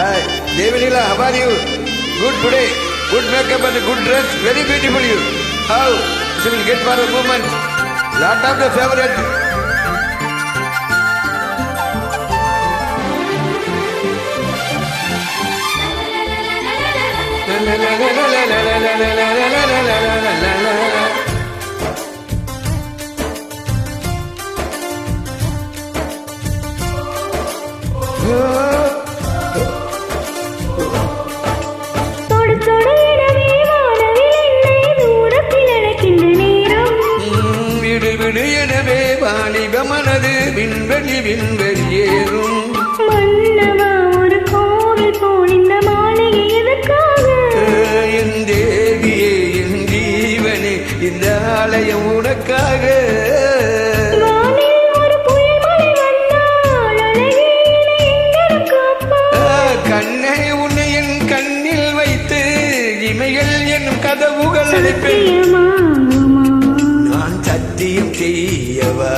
Hi, Devanila, how are you? Good today. Good makeup and good dress. Very beautiful you. How? She will get for a moment. Lot of the favorite. La la la la la la la la la la la la la la. மனது விண்வெளி விண்வெளி ஏறும் மன்னவா ஒரு கோவில் போல் இந்த மாளிகை எதற்காக என் தேவியே என் ஜீவனே இந்த ஆலயம் உனக்காக கண்ணை உன்னை என் கண்ணில் வைத்து இமைகள் என்னும் கதவுகள் அழைப்பேன் நான் சத்தியம் செய்யவா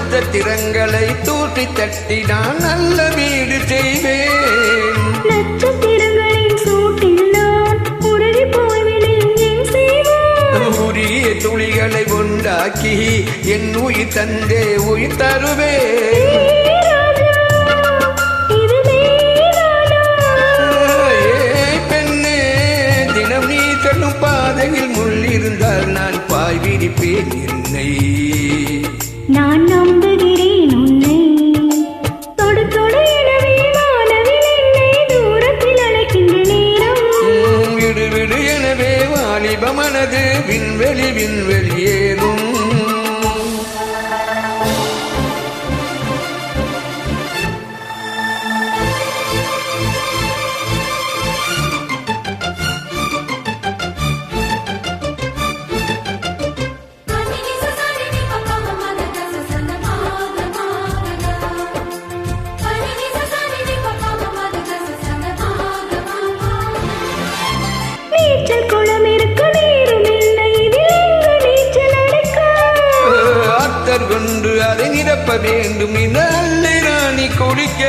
நட்சத்திரங்களை தூற்றி தட்டி நான் நல்ல வீடு செய்வேன் நட்சத்திரங்களின் சூட்டில் நான் உருகி போய்விடுவேன் செய்வேன் உரிய துளிகளை உண்டாக்கி என் உயிர் தந்தே உயிர் தருவேன் பெண்ணே தினம் நீ செல்லும் பாதையில் முள் இருந்தால் நான் பாய் விரிப்பேன் என்னை நான் நம்புகிறேன் உன்னை தொடு தொடு எனவே வானவில் என்னை தூரத்தில் அழைக்கின்ற நேரம் விடு விடு எனவே வாலிப மனது விண்வெளி விண்வெளி ஏறும் கொண்டு அதை நிரப்ப வேண்டும் நல்ல ராணி குடிக்க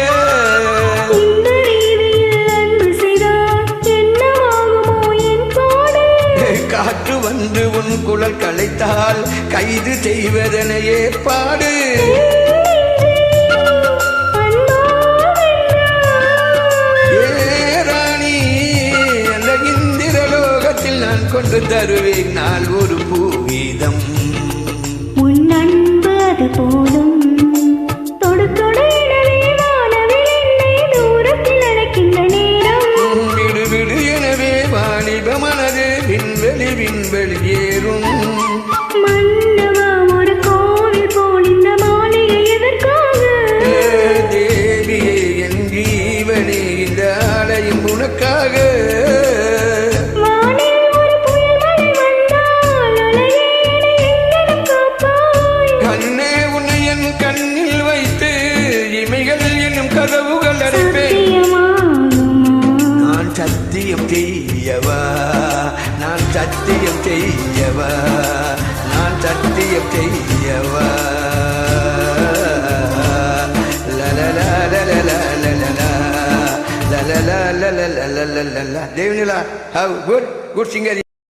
காற்று வந்து உன் குழல் களைத்தால் கைது செய்வதென ஏற்பாடு ராணி அந்த இந்திரலோகத்தில் நான் கொண்டு தருவேன் நாள் ஒரு பூவீதம் அது போதும் தொடு தொடு எனவே வானவில் என்னை தூரத்தில் அழைக்கின்ற நேரம் விடு விடு எனவே வாலிப மனது விண்வெளி விண்வெளி ஏறும் மன்னவா ஒரு கோவில் போல் இந்த மாளிகை எதற்காக தேவியே என் ஜீவனே இந்த ஆலயம் உனக்காக கதவுகள் அடைப்பேன் நான் சத்தியம் செய்யவா நான் சத்தியம் செய்யவா நான் சத்தியம் செய்யவா Devanila, how good singer.